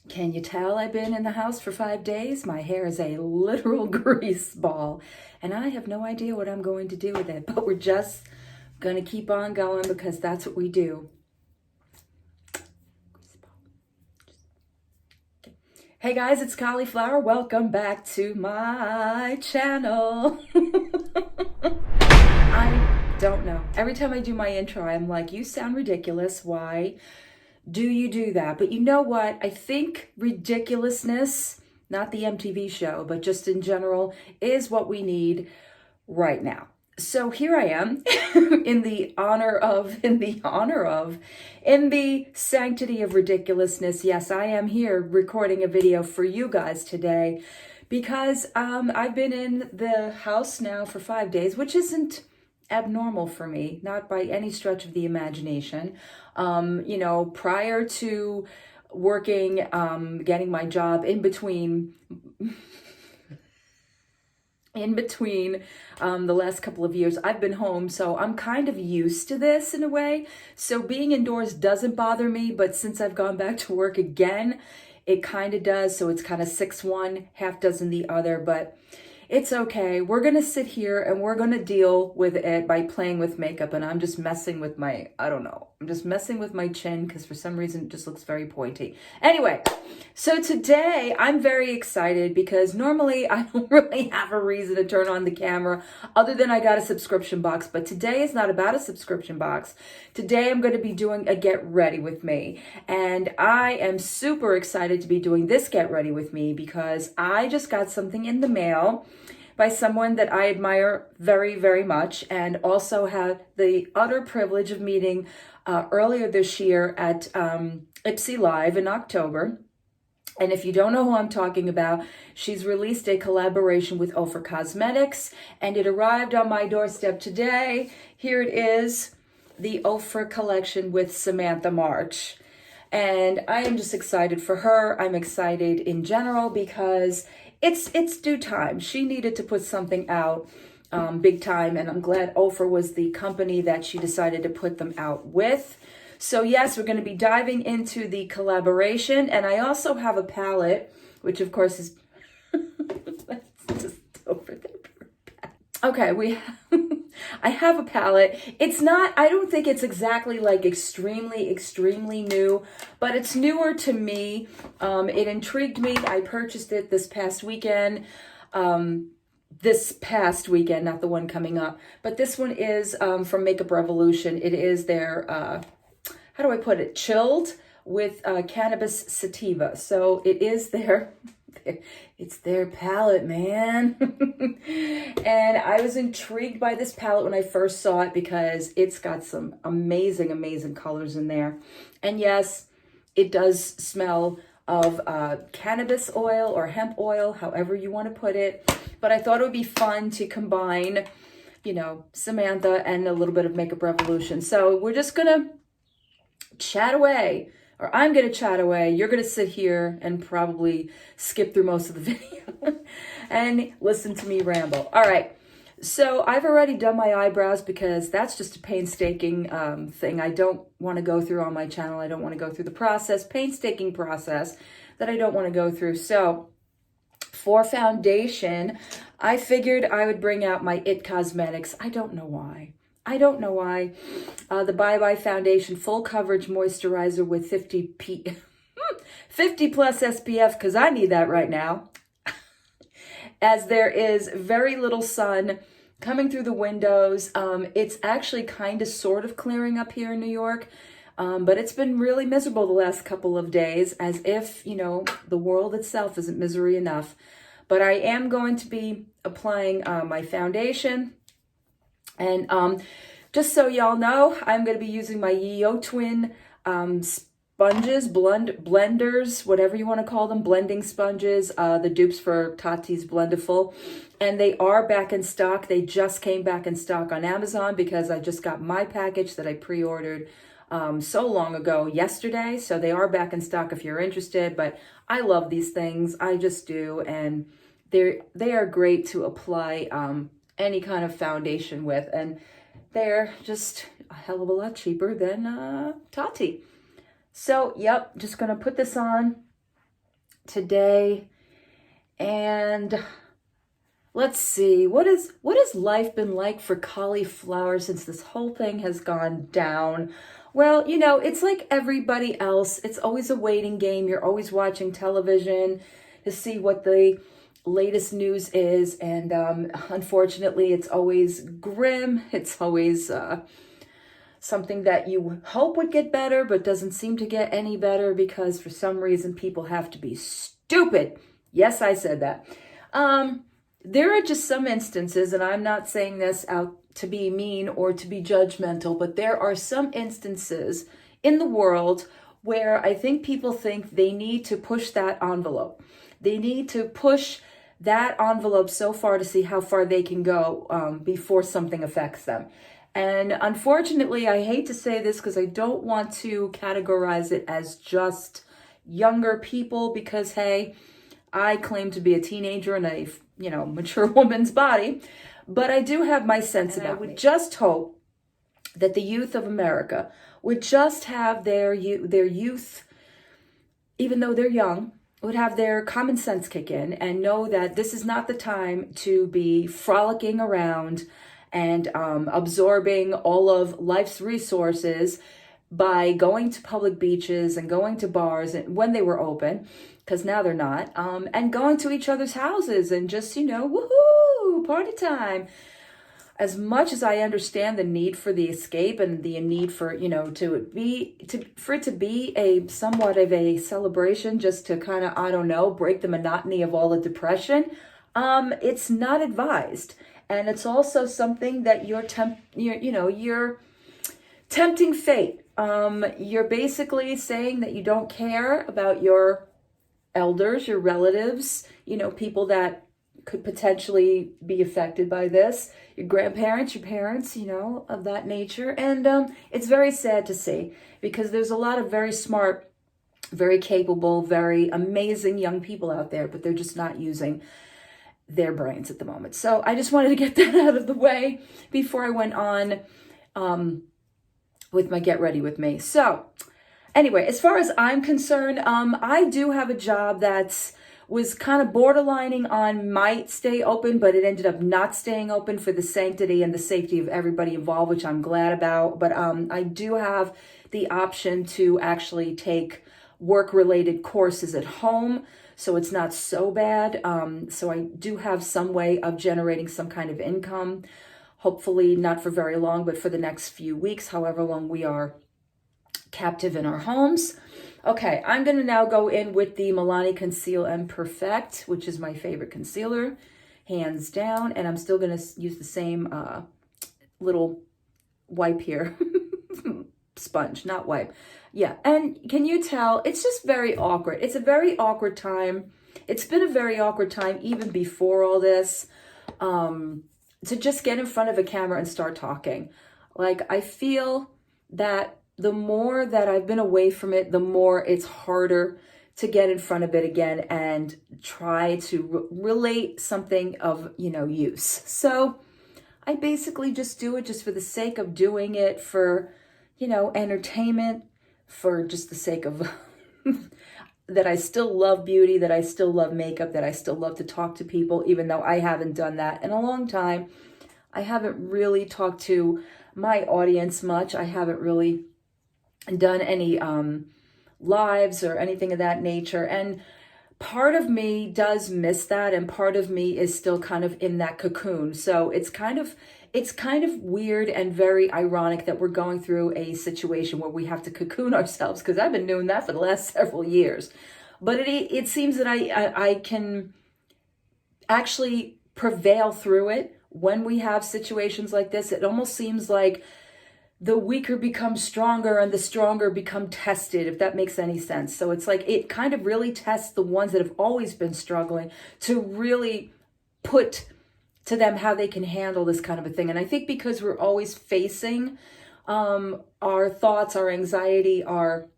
Can you tell I've been in the house for 5 days? My hair is a literal grease ball, and I have no idea what I'm going to do with it, but we're just going to keep on going because that's what we do. Hey guys, it's Cauliflower. Welcome back to my channel. I don't know. Every time I do my intro, I'm like, you sound ridiculous. Why do you do that? But you know what? I think ridiculousness, not the MTV show, but just in general, is what we need right now. So here I am in the sanctity of ridiculousness. Yes, I am here recording a video for you guys today because I've been in the house now for 5 days, which isn't abnormal for me, not by any stretch of the imagination. You know, prior to working, getting my job in between the last couple of years, I've been home, so I'm kind of used to this in a way. So being indoors doesn't bother me, but since I've gone back to work again, it kind of does. So it's kind of 6-1, half dozen the other, but it's okay. We're going to sit here and we're going to deal with it by playing with makeup. And I'm just messing with my, I don't know, I'm just messing with my chin because for some reason it just looks very pointy. Anyway, so today I'm very excited because normally I don't really have a reason to turn on the camera other than I got a subscription box. But today is not about a subscription box. Today I'm going to be doing a get ready with me. And I am super excited to be doing this get ready with me because I just got something in the mail by someone that I admire very, very much, and also had the utter privilege of meeting earlier this year at Ipsy Live in October. And if you don't know who I'm talking about, she's released a collaboration with Ofra Cosmetics, and it arrived on my doorstep today. Here it is, the Ofra Collection with SamanthaMarch. And I am just excited for her. I'm excited in general because it's due time. She needed to put something out big time, and I'm glad Ofra was the company that she decided to put them out with. So yes, we're going to be diving into the collaboration, and I also have a palette, which of course is that's just over there. Okay, I have a palette. It's not, I don't think it's exactly like extremely new, but it's newer to me. It intrigued me. I purchased it this past weekend. Not the one coming up, but this one is from Makeup Revolution. It is their, how do I put it? Chilled with cannabis sativa. So it is it's their palette, man. And I was intrigued by this palette when I first saw it because it's got some amazing colors in there. And yes, it does smell of cannabis oil or hemp oil, however you want to put it. But I thought it would be fun to combine, you know, Samantha and a little bit of Makeup Revolution. So we're just going to chat away. Or I'm going to chat away. You're going to sit here and probably skip through most of the video and listen to me ramble. All right. So I've already done my eyebrows because that's just a painstaking thing I don't want to go through on my channel. I don't want to go through the painstaking process that I don't want to go through. So for foundation, I figured I would bring out my IT Cosmetics. I don't know why. The Bye Bye Foundation Full Coverage Moisturizer with 50 plus SPF, because I need that right now. As there is very little sun coming through the windows. It's actually kind of sort of clearing up here in New York. But it's been really miserable the last couple of days, as if, you know, the world itself isn't misery enough. But I am going to be applying my foundation. And just so y'all know, I'm going to be using my Yo Twin sponges, blenders, whatever you want to call them, blending sponges, the dupes for Tati's Blendiful. And they are back in stock. They just came back in stock on Amazon because I just got my package that I pre-ordered so long ago yesterday. So they are back in stock if you're interested. But I love these things. I just do. And they are great to apply any kind of foundation with, and they're just a hell of a lot cheaper than Tati. So, yep, just gonna put this on today. And let's see, what has life been like for cauliflower since this whole thing has gone down? Well, you know, it's like everybody else. It's always a waiting game. You're always watching television to see what the latest news is. And unfortunately, it's always grim. It's always something that you hope would get better, but doesn't seem to get any better because for some reason people have to be stupid. Yes, I said that. There are just some instances, and I'm not saying this out to be mean or to be judgmental, but there are some instances in the world where I think people think they need to push that envelope. They need to push that envelope so far to see how far they can go before something affects them. And unfortunately, I hate to say this because I don't want to categorize it as just younger people because, hey, I claim to be a teenager in a, you know, mature woman's body, but I do have my sense about it. I would just hope that the youth of America would just have their youth, even though they're young, would have their common sense kick in and know that this is not the time to be frolicking around and absorbing all of life's resources by going to public beaches and going to bars when they were open, because now they're not, and going to each other's houses and just, you know, woohoo, party time. As much as I understand the need for the escape and the need for, you know, for it to be a somewhat of a celebration, just to kind of, I don't know, break the monotony of all the depression, it's not advised. And it's also something that you're tempting fate. You're basically saying that you don't care about your elders, your relatives, you know, people that could potentially be affected by this, your grandparents, your parents, you know, of that nature. And it's very sad to see because there's a lot of very smart, very capable, very amazing young people out there, but they're just not using their brains at the moment. So I just wanted to get that out of the way before I went on with my Get Ready With Me. So anyway, as far as I'm concerned, I do have a job that was kind of borderlining on might stay open, but it ended up not staying open for the sanctity and the safety of everybody involved, which I'm glad about. But I do have the option to actually take work-related courses at home, so it's not so bad. So I do have some way of generating some kind of income, hopefully not for very long, but for the next few weeks, however long we are captive in our homes. Okay, I'm going to now go in with the Milani Conceal and Perfect, which is my favorite concealer, hands down. And I'm still going to use the same little wipe here. Sponge, not wipe. Yeah, and can you tell? It's just very awkward. It's a very awkward time. It's been a very awkward time even before all this, to just get in front of a camera and start talking. Like, I feel that the more that I've been away from it, the more it's harder to get in front of it again and try to relate something of, you know, use. So I basically just do it just for the sake of doing it, for, you know, entertainment, for just the sake of that I still love beauty, that I still love makeup, that I still love to talk to people, even though I haven't done that in a long time. I haven't really talked to my audience much. I haven't really done any lives or anything of that nature, and part of me does miss that, and part of me is still kind of in that cocoon. So it's kind of weird and very ironic that we're going through a situation where we have to cocoon ourselves, because I've been doing that for the last several years. But it seems that I can actually prevail through it when we have situations like this. It almost seems like the weaker become stronger and the stronger become tested, if that makes any sense. So it's like it kind of really tests the ones that have always been struggling to really put to them how they can handle this kind of a thing. And I think because we're always facing our thoughts, our anxiety, our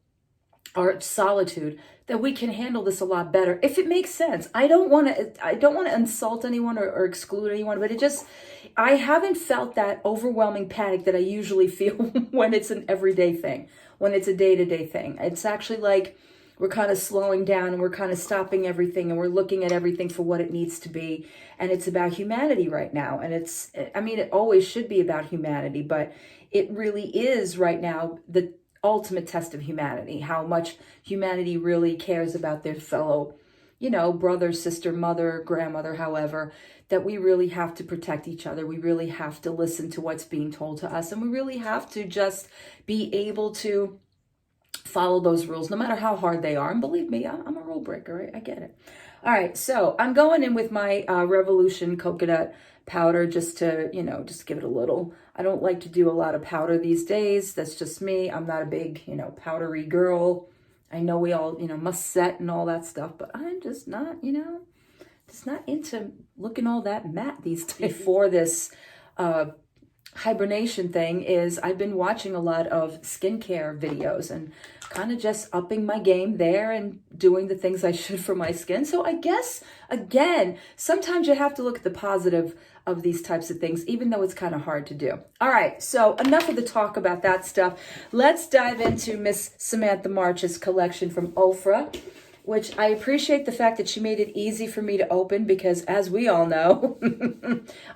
solitude, that we can handle this a lot better, if it makes sense. I don't want to insult anyone or exclude anyone, but I haven't felt that overwhelming panic that I usually feel when it's an everyday thing, when it's a day-to-day thing. It's actually like we're kind of slowing down and we're kind of stopping everything and we're looking at everything for what it needs to be. And it's about humanity right now. And it's, I mean, it always should be about humanity, but it really is right now the ultimate test of humanity, how much humanity really cares about their fellow, you know, brother, sister, mother, grandmother, however, that we really have to protect each other. We really have to listen to what's being told to us. And we really have to just be able to follow those rules, no matter how hard they are. And believe me, I'm a rule breaker, right? I get it. All right, so I'm going in with my Revolution coconut powder just to, you know, just give it a little. I don't like to do a lot of powder these days. That's just me. I'm not a big, you know, powdery girl. I know we all, you know, must set and all that stuff, but I'm just not, you know, just not into looking all that matte these days. For this hibernation thing is I've been watching a lot of skincare videos and kind of just upping my game there and doing the things I should for my skin. So I guess, again, sometimes you have to look at the positive of these types of things, even though it's kind of hard to do. All right, so enough of the talk about that stuff. Let's dive into Miss SamanthaMarch's collection from Ofra, which I appreciate the fact that she made it easy for me to open because, as we all know,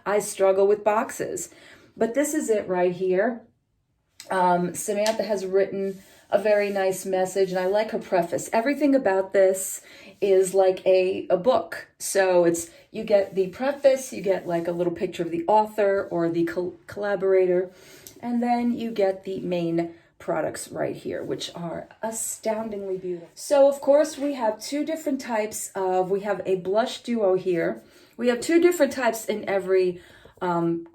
I struggle with boxes. But this is it right here. Samantha has written a very nice message, and I like her preface. Everything about this is like a book. So it's, you get the preface, you get like a little picture of the author or the collaborator, and then you get the main products right here, which are astoundingly beautiful. So of course we have two different types of, we have a blush duo here. We have two different types in every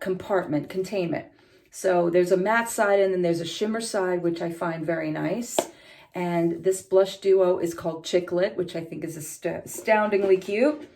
containment. So there's a matte side and then there's a shimmer side, which I find very nice. And this blush duo is called Chicklet, which I think is astoundingly cute.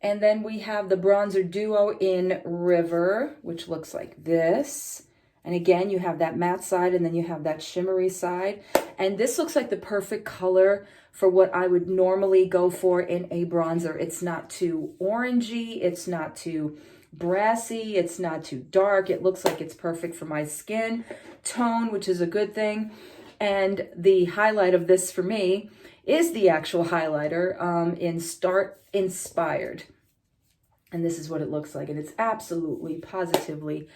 And then we have the bronzer duo in River, which looks like this. And again, you have that matte side and then you have that shimmery side. And this looks like the perfect color for what I would normally go for in a bronzer. It's not too orangey, it's not too brassy, it's not too dark. It looks like it's perfect for my skin tone, which is a good thing. And the highlight of this for me is the actual highlighter in Start Inspired. And this is what it looks like. And it's absolutely, positively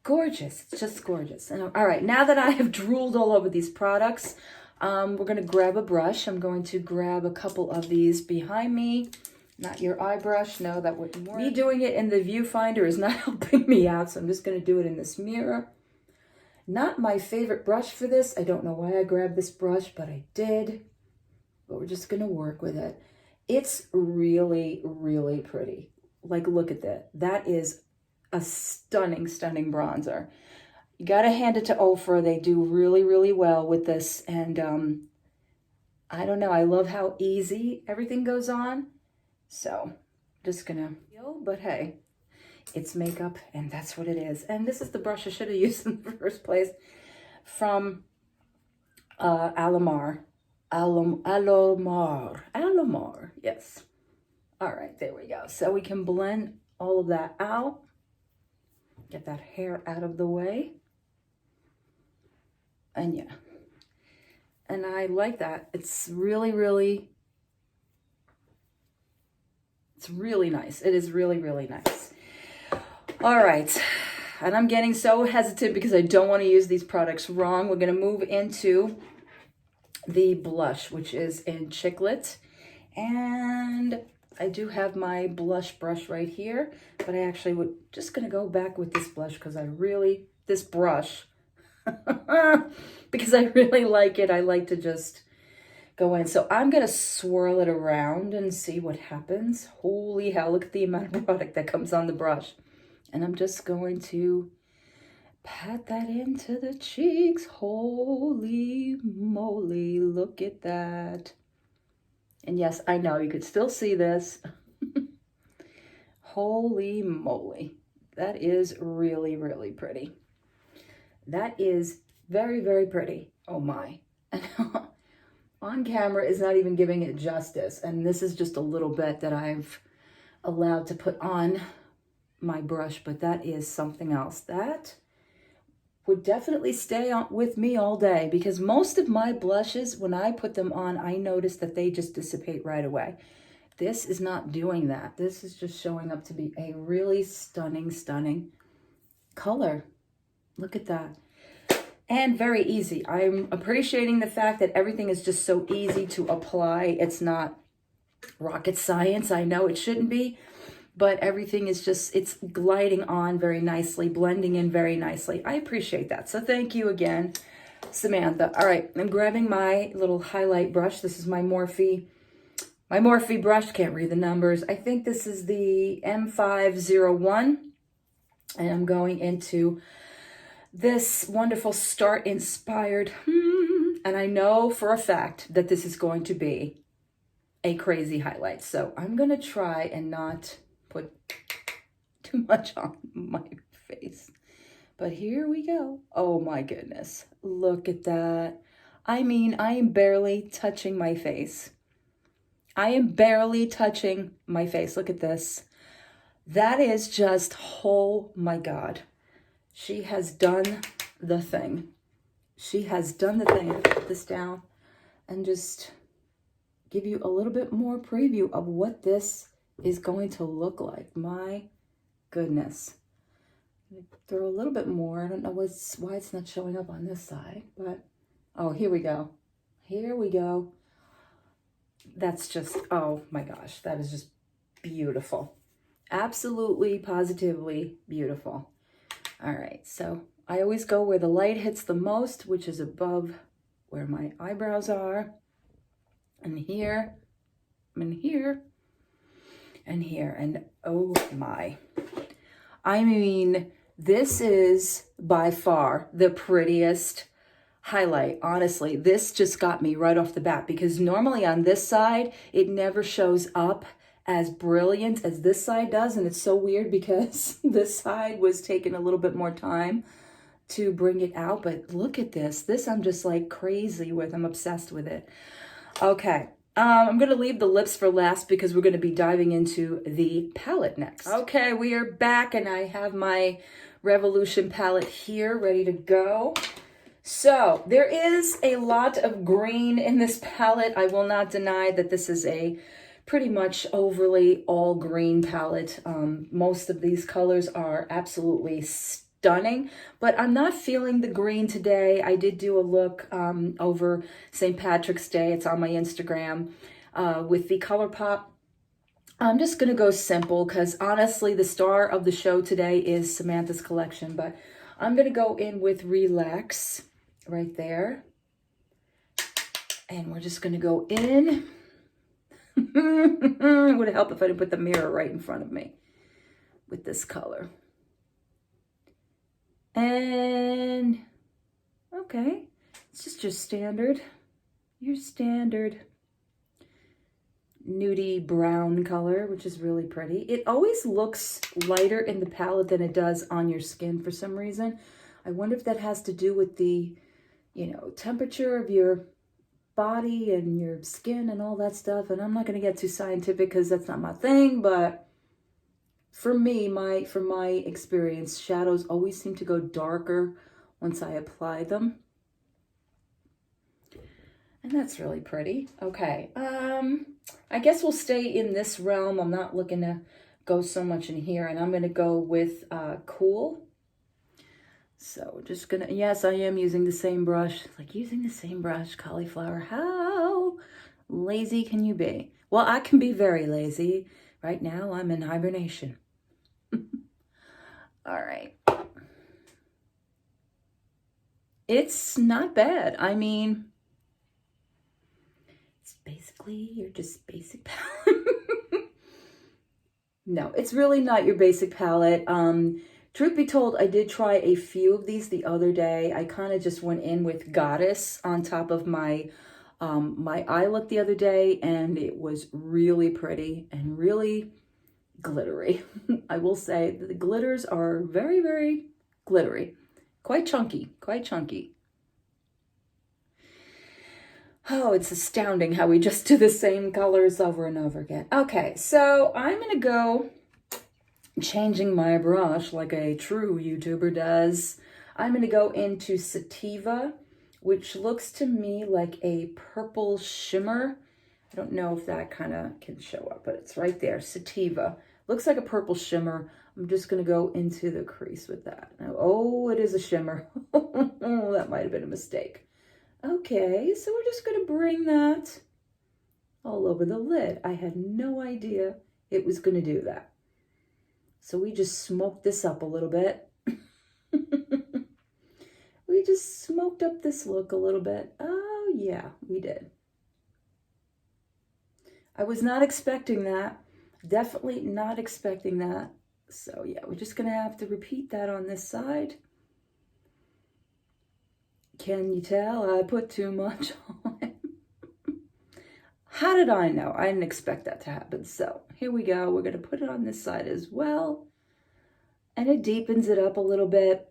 gorgeous. It's just gorgeous. And all right, now that I have drooled all over these products, we're going to grab a brush. I'm going to grab a couple of these behind me. Not your eye brush. No, that wouldn't work. Me doing it in the viewfinder is not helping me out, so I'm just going to do it in this mirror. Not my favorite brush for this. I don't know why I grabbed this brush, but I did. But we're just going to work with it. It's really, really pretty. Like, look at that. That is a stunning, stunning bronzer. You got to hand it to Ofra. They do really, really well with this. And I don't know. I love how easy everything goes on. So, just gonna, but hey, it's makeup and that's what it is. And this is the brush I should have used in the first place from Alomar, yes. All right, there we go. So we can blend all of that out, get that hair out of the way. And yeah, and I like that. It's really, really, it's really nice. It is really, really nice. All right. And I'm getting so hesitant because I don't want to use these products wrong. We're going to move into the blush, which is in Chicklet. And I do have my blush brush right here, but I actually would just going to go back with this blush because this brush, because I really like it. I like to just go in. So I'm going to swirl it around and see what happens. Holy hell, look at the amount of product that comes on the brush. And I'm just going to pat that into the cheeks. Holy moly, look at that. And yes, I know you could still see this. Holy moly. That is really, really pretty. That is very, very pretty. Oh my. On camera is not even giving it justice. And this is just a little bit that I've allowed to put on my brush, but that is something else. That would definitely stay on with me all day, because most of my blushes, when I put them on, I notice that they just dissipate right away. This is not doing that. This is just showing up to be a really stunning, stunning color. Look at that. And very easy. I'm appreciating the fact that everything is just so easy to apply. It's not rocket science. I know it shouldn't be, but everything is just, it's gliding on very nicely, blending in very nicely. I appreciate that. So thank you again, Samantha. All right, I'm grabbing my little highlight brush. This is my Morphe brush. Can't read the numbers. I think this is the M501. And I'm going into this wonderful Start Inspired. And I know for a fact that this is going to be a crazy highlight. So I'm going to try and not put too much on my face. But here we go. Oh my goodness. Look at that. I mean, I am barely touching my face. I am barely touching my face. Look at this. That is just, oh my God. She has done the thing. She has done the thing. Put this down and just give you a little bit more preview of what this is going to look like. My goodness. Throw a little bit more. I don't know why it's not showing up on this side, but oh, here we go. Here we go. That's just, oh my gosh, that is just beautiful. Absolutely, positively beautiful. All right, so I always go where the light hits the most, which is above where my eyebrows are. And here, and here, and here, and oh my. I mean, this is by far the prettiest highlight. Honestly, this just got me right off the bat, because normally on this side, it never shows up as brilliant as this side does. And it's so weird because this side was taking a little bit more time to bring it out. But look at this. This I'm just like crazy with. I'm obsessed with it. Okay. I'm going to leave the lips for last because we're going to be diving into the palette next. Okay, we are back and I have my Revolution palette here ready to go. So there is a lot of green in this palette. I will not deny that this is a pretty much overly all green palette. Most of these colors are absolutely stunning, but I'm not feeling the green today. I did do a look over St. Patrick's Day. It's on my Instagram with the ColourPop. I'm just going to go simple because honestly, the star of the show today is Samantha's collection, but I'm going to go in with Relax right there. And we're just going to go in. It would help if I didn't put the mirror right in front of me with this color. And okay, it's just your standard nudie brown color, which is really pretty. It always looks lighter in the palette than it does on your skin for some reason. I wonder if that has to do with the, temperature of your body and your skin and all that stuff. And I'm not going to get too scientific because that's not my thing, but for me, from my experience, shadows always seem to go darker once I apply them. And that's really pretty. Okay, I guess we'll stay in this realm. I'm not looking to go so much in here, and I'm going to go with Cool. So just gonna, yes, I am using the same brush. Like using the same brush, cauliflower. How lazy can you be? Well, I can be very lazy. Right now, I'm in hibernation. All right. It's not bad. I mean, it's basically your just basic palette. No, it's really not your basic palette. Truth be told, I did try a few of these the other day. I kind of just went in with Goddess on top of my my eye look the other day, and it was really pretty and really glittery. I will say the glitters are very, very glittery. Quite chunky, quite chunky. Oh, it's astounding how we just do the same colors over and over again. Okay, so I'm going to go changing my brush like a true YouTuber does. I'm going to go into Sativa, which looks to me like a purple shimmer. I don't know if that kind of can show up, but it's right there. Sativa. Looks like a purple shimmer. I'm just going to go into the crease with that. Oh, it is a shimmer. That might have been a mistake. Okay, so we're just going to bring that all over the lid. I had no idea it was going to do that. So we just smoked this up a little bit. We just smoked up this look a little bit. Oh, yeah, we did. I was not expecting that. Definitely not expecting that. So, yeah, we're just going to have to repeat that on this side. Can you tell I put too much on? How did I know? I didn't expect that to happen. So, here we go. We're going to put it on this side as well. And it deepens it up a little bit.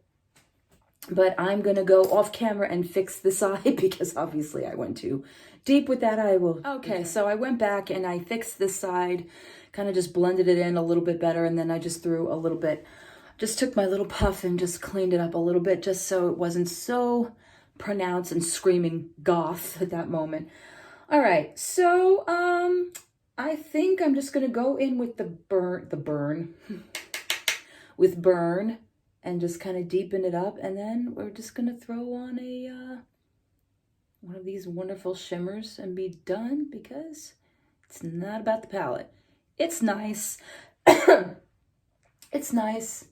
But I'm going to go off camera and fix this eye because obviously I went too deep with that. I will. Okay, so I went back and I fixed this side, kind of just blended it in a little bit better. And then I just threw a little bit, just took my little puff and just cleaned it up a little bit just so it wasn't so pronounced and screaming goth at that moment. All right, so I think I'm just going to go in with the burn, with burn. And just kind of deepen it up. And then we're just going to throw on a one of these wonderful shimmers and be done because it's not about the palette. It's nice. It's nice.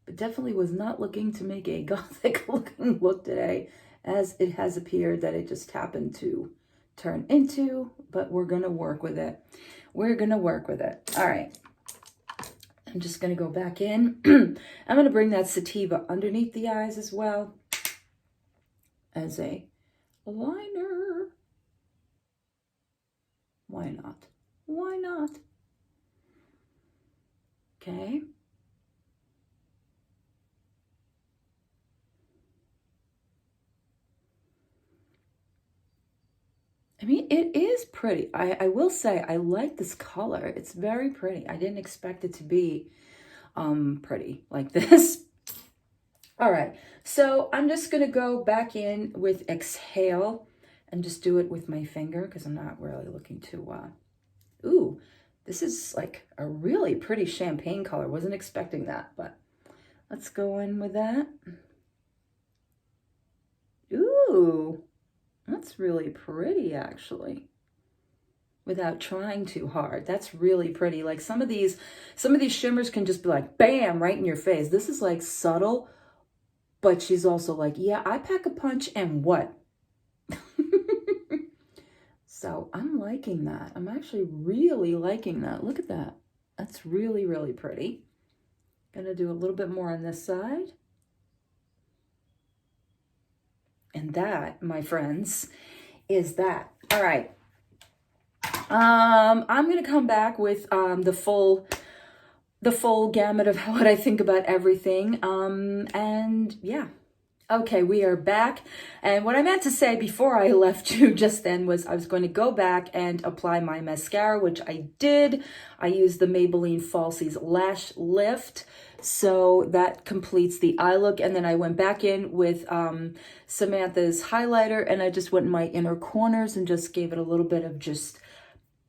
But definitely was not looking to make a gothic looking look today, as it has appeared that it just happened to turn into, but we're going to work with it. We're going to work with it. All right. I'm just going to go back in. I'm going to bring that Sativa underneath the eyes as well as a liner. Why not? Why not? Okay. I mean, it is pretty. I will say I like this color. It's very pretty. I didn't expect it to be pretty like this. All right, so I'm just going to go back in with Exhale and just do it with my finger because I'm not really looking to... Ooh, this is like a really pretty champagne color. Wasn't expecting that, but let's go in with that. Ooh. That's really pretty, actually, without trying too hard. That's really pretty. Like some of these shimmers can just be like, bam, right in your face. This is like subtle, but she's also like, yeah, I pack a punch and what? So I'm liking that. I'm actually really liking that. Look at that. That's really, really pretty. Gonna do a little bit more on this side. And that, my friends, is that. All right. I'm going to come back with the full gamut of what I think about everything. And yeah. Okay, we are back. And what I meant to say before I left you just then was I was going to go back and apply my mascara, which I did. I used the Maybelline Falsies Lash Lift. So that completes the eye look. And then I went back in with Samantha's highlighter and I just went in my inner corners and just gave it a little bit of just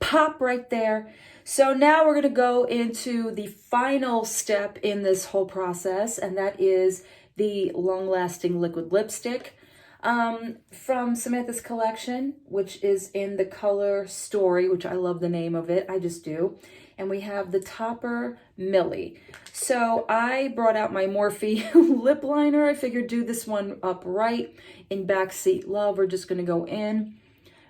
pop right there. So now we're going to go into the final step in this whole process, and that is the long-lasting liquid lipstick from Samantha's collection, which is in the color Story, which I love the name of it. I just do. And we have the Topper Millie. So I brought out my Morphe lip liner. I figured do this one upright in Backseat Love. We're just going to go in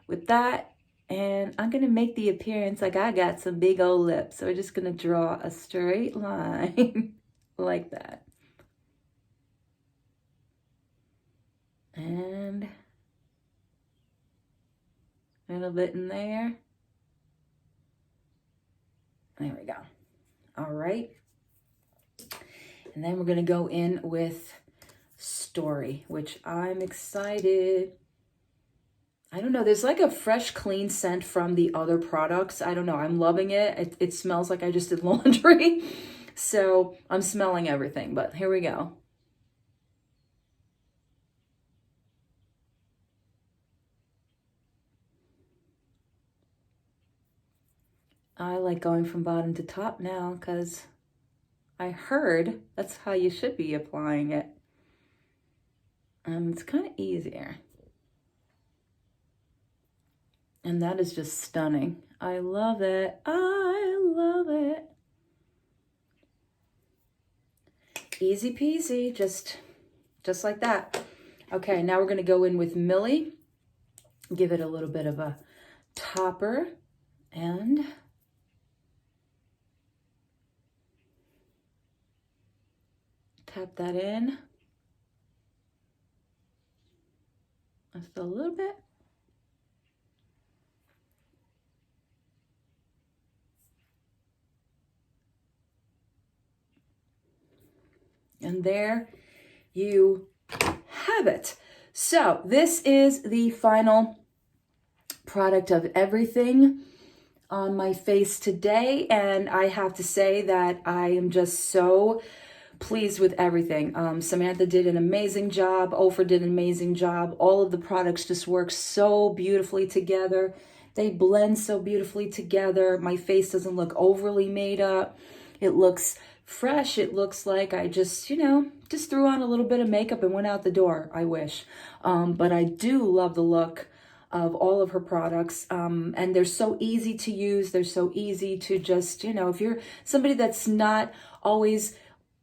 with that. And I'm going to make the appearance like I got some big old lips. So we're just going to draw a straight line like that. And a little bit in there. There we go. All right. And then we're going to go in with Story, which I'm excited. I don't know. There's like a fresh, clean scent from the other products. I don't know. I'm loving it. It smells like I just did laundry. So I'm smelling everything, but here we go. I like going from bottom to top now because I heard that's how you should be applying it. It's kind of easier. And that is just stunning. I love it. I love it. Easy peasy, just like that. Okay, now we're going to go in with Millie. Give it a little bit of a topper and tap that in. Just a little bit. And there you have it. So this is the final product of everything on my face today. And I have to say that I am just so pleased with everything. Samantha did an amazing job. Ofra did an amazing job. All of the products just work so beautifully together. They blend so beautifully together. My face doesn't look overly made up. It looks fresh. It looks like I just, just threw on a little bit of makeup and went out the door. I wish. But I do love the look of all of her products. And they're so easy to use. They're so easy to just, if you're somebody that's not always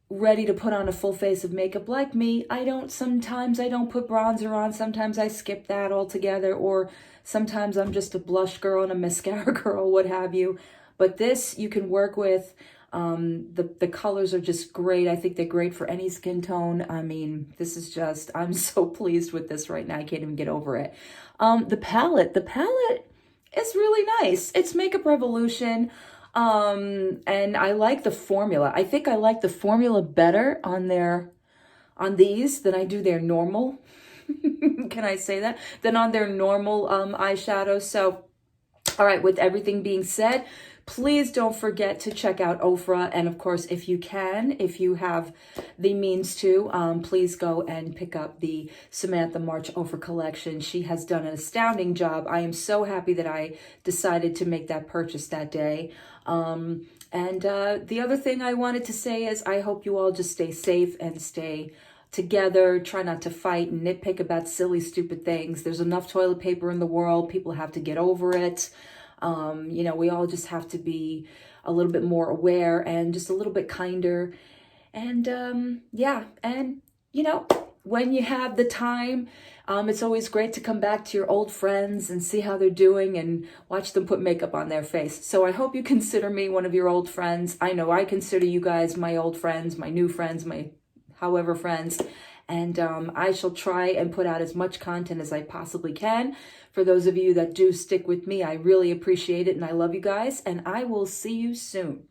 ready to put on a full face of makeup like me, sometimes I don't put bronzer on. Sometimes I skip that altogether. Or sometimes I'm just a blush girl and a mascara girl, what have you. But this you can work with. The colors are just great. I think they're great for any skin tone. I mean, this is just, I'm so pleased with this right now. I can't even get over it. The palette is really nice. It's Makeup Revolution. And I like the formula. I think I like the formula better on these than I do their normal. Can I say that? Than on their normal, eyeshadows. So, all right, with everything being said, please don't forget to check out Ofra. And of course, if you have the means to, please go and pick up the SamanthaMarch Ofra Collection. She has done an astounding job. I am so happy that I decided to make that purchase that day. The other thing I wanted to say is I hope you all just stay safe and stay together. Try not to fight and nitpick about silly, stupid things. There's enough toilet paper in the world. People have to get over it. We all just have to be a little bit more aware and just a little bit kinder. And when you have the time, it's always great to come back to your old friends and see how they're doing and watch them put makeup on their face. So I hope you consider me one of your old friends. I know I consider you guys my old friends, my new friends, my however friends. And I shall try and put out as much content as I possibly can. For those of you that do stick with me, I really appreciate it and I love you guys. And I will see you soon.